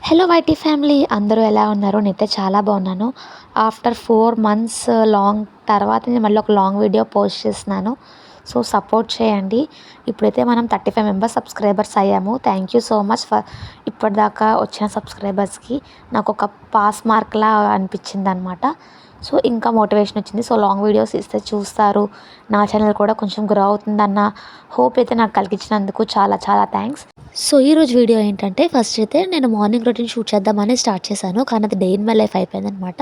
Hello YT family, అందరూ ఎలా ఉన్నారు? నేనైతే చాలా బాగున్నాను. ఆఫ్టర్ 4 మంత్స్ లాంగ్ తర్వాత నేను మళ్ళీ ఒక లాంగ్ వీడియో పోస్ట్ చేస్తున్నాను. సో సపోర్ట్ చేయండి. ఇప్పుడైతే మనం 35 మెంబర్స్ సబ్స్క్రైబర్స్ అయ్యాము. Thank you so much for ఇప్పటిదాకా వచ్చిన సబ్స్క్రైబర్స్కి. నాకు ఒక పాస్ మార్క్లా అనిపించింది అనమాట. సో ఇంకా మోటివేషన్ వచ్చింది. సో లాంగ్ వీడియోస్ ఇస్తే చూస్తారు, నా ఛానల్ కూడా కొంచెం గ్రో అవుతుందన్న హోప్ అయితే నాకు కలిగించినందుకు చాలా చాలా థ్యాంక్స్. సో ఈరోజు వీడియో ఏంటంటే, ఫస్ట్ అయితే నేను మార్నింగ్ రొటీన్ షూట్ చేద్దామని స్టార్ట్ చేశాను, కానీ అది డే ఇన్ మై లైఫ్ అయిపోయిందనమాట.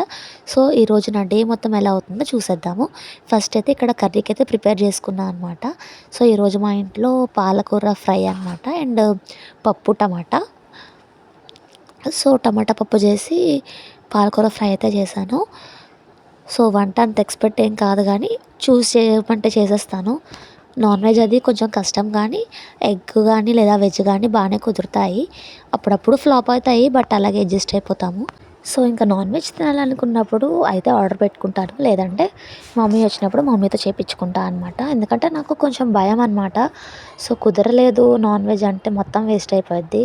సో ఈరోజు నా డే మొత్తం ఎలా అవుతుందో చూసేద్దాము. ఫస్ట్ అయితే ఇక్కడ కర్రీకి అయితే ప్రిపేర్ చేసుకున్నాను అనమాట. సో ఈరోజు మా ఇంట్లో పాలకూర ఫ్రై అనమాట, అండ్ పప్పు టమాటా. సో టమాటా పప్పు చేసి పాలకూర ఫ్రై అయితే చేశాను. సో వంట అంత ఎక్స్పెక్ట్ ఏం కాదు, కానీ చూస్ చేయమంటే చేసేస్తాను. నాన్ వెజ్ అది కొంచెం కష్టం, కానీ ఎగ్ కానీ లేదా వెజ్ కానీ బాగానే కుదురుతాయి. అప్పుడప్పుడు ఫ్లాప్ అవుతాయి, బట్ అలాగే అడ్జస్ట్ అయిపోతాము. సో ఇంకా నాన్ వెజ్ తినాలనుకున్నప్పుడు అయితే ఆర్డర్ పెట్టుకుంటాను, లేదంటే మమ్మీ వచ్చినప్పుడు మమ్మీతో చేయించుకుంటా అనమాట. ఎందుకంటే నాకు కొంచెం భయం అనమాట. సో కుదరలేదు నాన్ వెజ్ అంటే మొత్తం వేస్ట్ అయిపోద్ది.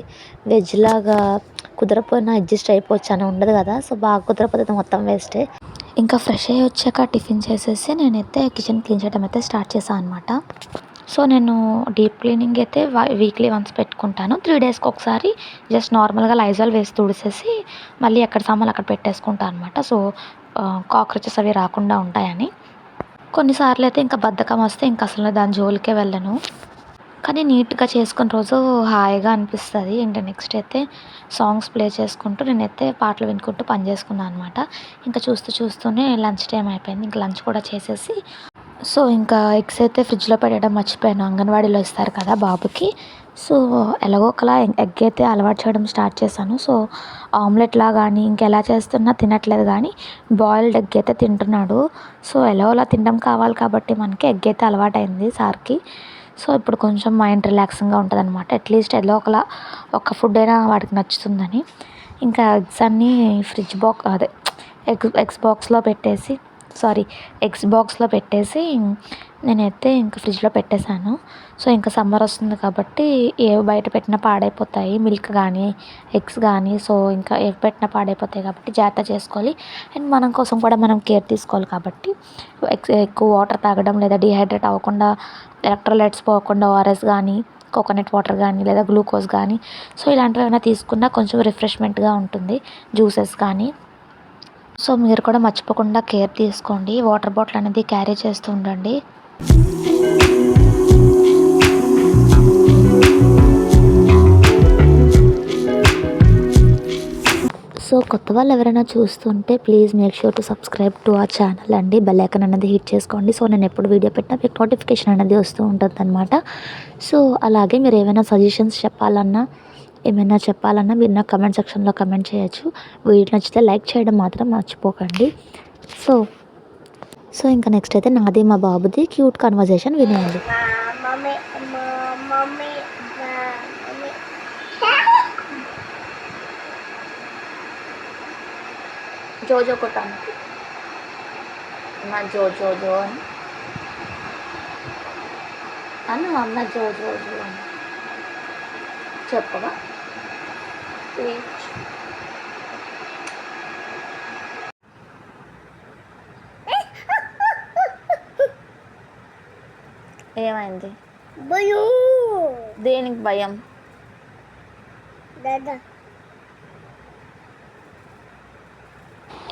వెజ్ లాగా కుదరపోయినా అడ్జస్ట్ అయిపోవచ్చు అని ఉండదు కదా. సో బాగా కుదరపోతే మొత్తం వేస్టే. ఇంకా ఫ్రెష్ అయ్యి వచ్చాక టిఫిన్ చేసేసి నేనైతే కిచెన్ క్లీన్ చేయడం అయితే స్టార్ట్ చేశాను అనమాట. సో నేను డీప్ క్లీనింగ్ అయితే వీక్లీ వన్స్ పెట్టుకుంటాను. 3 డేస్కి ఒకసారి జస్ట్ నార్మల్గా లైజాల్ వేసి తుడిసేసి మళ్ళీ ఎక్కడ సామాన్లు అక్కడ పెట్టేసుకుంటాను అనమాట. సో కాక్రోచెస్ అవి రాకుండా ఉంటాయని. కొన్నిసార్లు అయితే ఇంకా బద్ధకం వస్తే ఇంకా అసలు దాని జోలికే వెళ్ళను. కానీ నీట్గా చేసుకున్న రోజు హాయిగా అనిపిస్తుంది. ఇంకా నెక్స్ట్ అయితే సాంగ్స్ ప్లే చేసుకుంటూ నేనైతే పాటలు వినుకుంటూ పని చేసుకున్నాను అనమాట. ఇంకా చూస్తూనే లంచ్ టైం అయిపోయింది. ఇంకా లంచ్ కూడా చేసేసి, సో ఇంకా ఎగ్స్ అయితే ఫ్రిడ్జ్లో పెట్టడం మర్చిపోయాను. అంగన్వాడీలో ఇస్తారు కదా బాబుకి. సో ఎలాగో ఒకలా ఎగ్ అయితే అలవాటు చేయడం స్టార్ట్ చేశాను. సో ఆమ్లెట్లా కానీ ఇంకెలా చేస్తున్నా తినట్లేదు, కానీ బాయిల్డ్ ఎగ్ అయితే తింటున్నాడు. సో ఎలాగోలా తినడం కావాలి కాబట్టి మనకి ఎగ్ అయితే అలవాటైంది సార్కి. సో ఇప్పుడు కొంచెం మైండ్ రిలాక్సింగ్గా ఉంటుంది అనమాట. అట్లీస్ట్ ఎలా ఒకలా ఒక ఫుడ్ అయినా వాడికి నచ్చుతుందని. ఇంకా ఎగ్స్ అన్నీ ఎగ్స్ బాక్స్లో పెట్టేసి ఎగ్స్ బాక్స్లో పెట్టేసి నేనైతే ఇంకా ఫ్రిడ్జ్లో పెట్టేశాను. సో ఇంకా సమ్మర్ వస్తుంది కాబట్టి ఏవి బయట పెట్టినా పాడైపోతాయి, మిల్క్ కానీ ఎగ్స్ కానీ. సో ఇంకా ఏవి పెట్టినా పాడైపోతాయి కాబట్టి జాగ్రత్త చేసుకోవాలి. అండ్ మనం కోసం కూడా మనం కేర్ తీసుకోవాలి కాబట్టి ఎక్కువ వాటర్ తాగడం, లేదా డిహైడ్రేట్ అవ్వకుండా, ఎలక్ట్రోలైట్స్ పోకుండా ఓఆర్ఎస్ కానీ, కోకోనట్ వాటర్ కానీ, లేదా గ్లూకోజ్ కానీ, సో ఇలాంటివి ఏమైనా తీసుకున్నా కొంచెం రిఫ్రెష్మెంట్గా ఉంటుంది. జ్యూసెస్ కానీ. సో మీరు కూడా మర్చిపోకుండా కేర్ తీసుకోండి. వాటర్ బాటిల్ అనేది క్యారీ చేస్తూ ఉండండి. సో కొత్త వాళ్ళు ఎవరైనా చూస్తుంటే please make sure to subscribe to our channel అండి. బెల్ ఐకాన్ అనేది హిట్ చేసుకోండి. సో నేను ఎప్పుడు వీడియో పెట్టినా మీకు నోటిఫికేషన్ అనేది వస్తూ ఉంటుంది అనమాట. సో అలాగే మీరు ఏమైనా సజెషన్స్ చెప్పాలన్నా, ఏమైనా చెప్పాలన్నా మీరు నాకు కమెంట్ సెక్షన్లో కమెంట్ చేయొచ్చు. వీడియో నచ్చితే లైక్ చేయడం మాత్రం మర్చిపోకండి. సో సో ఇంకా నెక్స్ట్ అయితే నాది మా బాబుది క్యూట్ కన్వర్జేషన్ వినేయండి. జోజో కొట్టాను నా జో జో జో అని అన్న అన్న జో జో జో అని చెప్పవా ప్లీజ్. ఏమైంది? భయం. దేనికి భయం?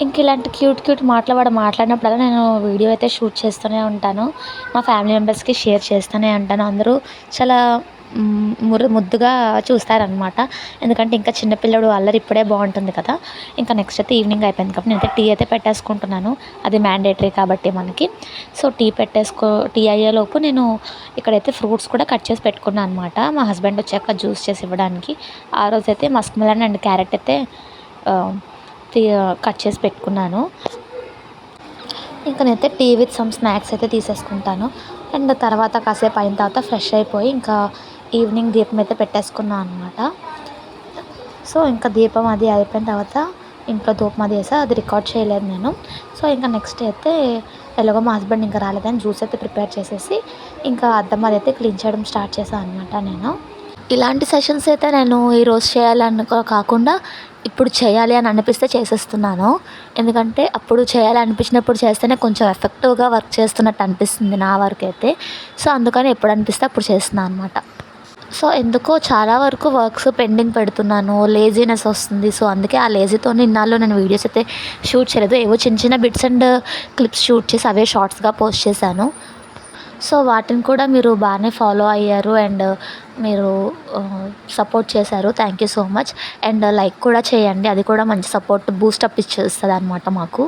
ఇంక ఇలాంటి క్యూట్ మాట్లాడినప్పుడల్లా నేను వీడియో అయితే షూట్ చేస్తూనే ఉంటాను. మా ఫ్యామిలీ మెంబర్స్కి షేర్ చేస్తూనే ఉంటాను. అందరూ చాలా ముద్దుగా చూస్తారనమాట. ఎందుకంటే ఇంకా చిన్నపిల్లడు అల్లరి ఇప్పుడే బాగుంటుంది కదా. ఇంకా నెక్స్ట్ అయితే ఈవినింగ్ అయిపోయింది కాబట్టి నేనైతే టీ అయితే పెట్టేసుకుంటున్నాను. అది మ్యాండేటరీ కాబట్టి మనకి. సో టీ అయ్యేలోపు నేను ఇక్కడైతే ఫ్రూట్స్ కూడా కట్ చేసి పెట్టుకున్నాను అనమాట. మా హస్బెండ్ వచ్చాక జ్యూస్ చేసి ఇవ్వడానికి. ఆ రోజైతే మస్క్ మిలన్ అండ్ క్యారెట్ అయితే కట్ చేసి పెట్టుకున్నాను. ఇంకా నేనైతే టీ విత్ సమ్ స్నాక్స్ అయితే తీసేసుకుంటాను. అండ్ తర్వాత కాసేపు అయిన తర్వాత ఫ్రెష్ అయిపోయి ఇంకా ఈవినింగ్ దీపం అయితే పెట్టేసుకున్నాను అనమాట. సో ఇంకా దీపం అది అయిపోయిన తర్వాత ఇంట్లో ధూపం అది వేసా, అది రికార్డ్ చేయలేదు నేను. సో ఇంకా నెక్స్ట్ అయితే ఎలాగో మా హస్బెండ్ ఇంకా రాలేదని జ్యూస్ అయితే ప్రిపేర్ చేసేసి ఇంకా అద్దం అది అయితే క్లీన్ చేయడం స్టార్ట్ చేశాను అనమాట నేను. ఇలాంటి సెషన్స్ అయితే నేను ఈరోజు చేయాలనుకో కాకుండా ఇప్పుడు చేయాలి అని అనిపిస్తే చేసేస్తున్నాను. ఎందుకంటే అప్పుడు చేయాలి అనిపించినప్పుడు చేస్తేనే కొంచెం ఎఫెక్టివ్గా వర్క్ చేస్తున్నట్టు అనిపిస్తుంది నా వరకైతే. సో అందుకని ఎప్పుడు అనిపిస్తే అప్పుడు చేస్తున్నాను అనమాట. సో ఎందుకో చాలా వరకు వర్క్స్ పెండింగ్ పెడుతున్నాను, లేజీనెస్ వస్తుంది. సో అందుకే ఆ లేజీతోనే ఇన్నాళ్ళు నేను వీడియోస్ అయితే షూట్ చేయలేదు. ఏవో చిన్న చిన్న బిట్స్ అండ్ క్లిప్స్ షూట్ చేసి అవే షార్ట్స్గా పోస్ట్ చేశాను. సో వాటిని కూడా మీరు బాగానే ఫాలో అయ్యారు అండ్ మీరు సపోర్ట్ చేశారు. Thank you so much. And like కూడా చేయండి, అది కూడా మంచి సపోర్ట్ బూస్టప్ ఇచ్చేస్తుంది అనమాట మాకు.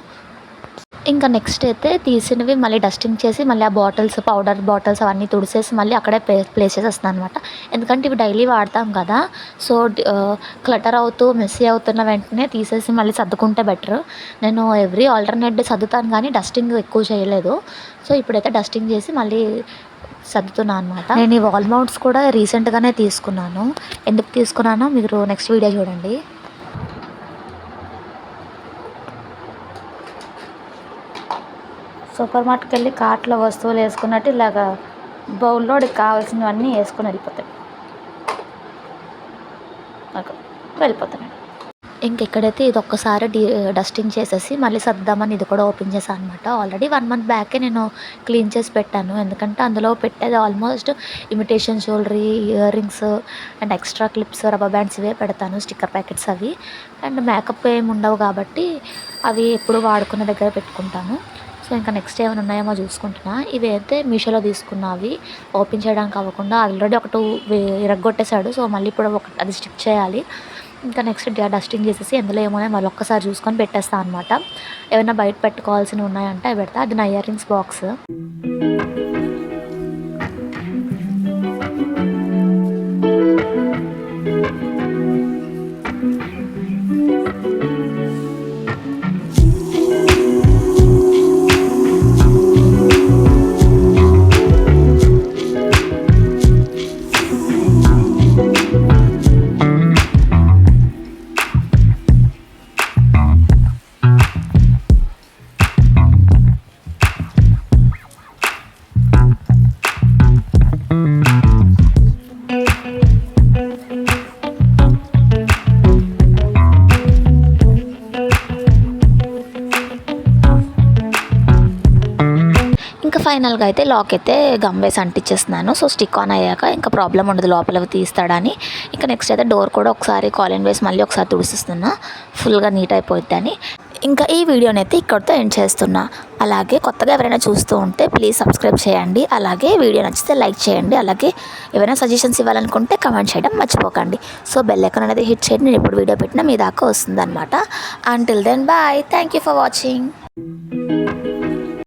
ఇంకా నెక్స్ట్ అయితే తీసినవి మళ్ళీ డస్టింగ్ చేసి మళ్ళీ ఆ బాటిల్స్, పౌడర్ బాటిల్స్ అవన్నీ తుడిసేసి మళ్ళీ అక్కడే ప్లేస్ చేసేస్తున్నాను అనమాట. ఎందుకంటే ఇవి డైలీ వాడతాం కదా. సో క్లటర్ అవుతూ మెస్సీ అవుతున్న వెంటనే తీసేసి మళ్ళీ సర్దుకుంటే బెటర్. నేను ఎవ్రీ ఆల్టర్నేట్ డే సర్దుతాను కానీ డస్టింగ్ ఎక్కువ చేయలేదు. సో ఇప్పుడైతే డస్టింగ్ చేసి మళ్ళీ సర్దుతున్నాను అనమాట. నేను ఈ వాల్ మౌంట్స్ కూడా రీసెంట్గానే తీసుకున్నాను. ఎందుకు తీసుకున్నానో మీరు నెక్స్ట్ వీడియో చూడండి. సూపర్ మార్కెట్కి వెళ్ళి కార్ట్లో వస్తువులు వేసుకున్నట్టు ఇలాగ బౌల్లో కావాల్సినవన్నీ వేసుకొని వెళ్ళిపోతాయి. వెళ్ళిపోతాను. ఇంకెక్కడైతే ఇది ఒక్కసారి డస్టింగ్ చేసేసి మళ్ళీ సర్దామని ఇది కూడా ఓపెన్ చేశాను అనమాట. ఆల్రెడీ 1 month బ్యాకే నేను క్లీన్ చేసి పెట్టాను. ఎందుకంటే అందులో పెట్టేది almost imitation jewellery, ear rings and extra clips, rubber bands ఇవే పెడతాను, స్టిక్కర్ ప్యాకెట్స్ అవి. అండ్ మేకప్ ఏమి ఉండవు కాబట్టి అవి ఎప్పుడు వాడుకునే దగ్గర పెట్టుకుంటాను. సో ఇంకా నెక్స్ట్ ఏమైనా ఉన్నాయేమో చూసుకుంటున్నా. ఇవి అయితే మీషోలో తీసుకున్నవి, ఓపెన్ చేయడానికి అవ్వకుండా ఆల్రెడీ ఒక 2 ఇరగ్గొట్టేశాడు. సో మళ్ళీ ఇప్పుడు అది స్టిక్ చేయాలి. ఇంకా నెక్స్ట్ డస్టింగ్ చేసేసి ఎందులో ఏమోనే మళ్ళీ ఒక్కసారి చూసుకొని పెట్టేస్తాను అనమాట. ఏమైనా బయట పెట్టుకోవాల్సినవి ఉన్నాయంటే అవి పెడతా. అది నా ఇయర్ రింగ్స్ బాక్స్. ఇంకా ఫైనల్గా అయితే లాక్ అయితే గమ్ వేసి అంటించేస్తున్నాను. సో స్టిక్ ఆన్ అయ్యాక ఇంకా ప్రాబ్లం ఉండదు లోపల తీస్తాడని. ఇంకా నెక్స్ట్ అయితే డోర్ కూడా ఒకసారి కాలిన్ వేసి మళ్ళీ ఒకసారి తుడిసిస్తున్నా, ఫుల్గా నీట్ అయిపోద్దని. ఇంకా ఈ వీడియోని అయితే ఇక్కడితో ఎండ్ చేస్తున్నా. అలాగే కొత్తగా ఎవరైనా చూస్తూ ఉంటే ప్లీజ్ సబ్స్క్రైబ్ చేయండి. అలాగే వీడియో నచ్చితే లైక్ చేయండి. అలాగే ఏమైనా సజెషన్స్ ఇవ్వాలనుకుంటే కమెంట్ చేయడం మర్చిపోకండి. సో బెల్ ఐకాన్ అనేది హిట్ చేయండి. నేను ఎప్పుడు వీడియో పెట్టినా మీ దాకా వస్తుంది అనమాట. Until then bye. Thank you for watching.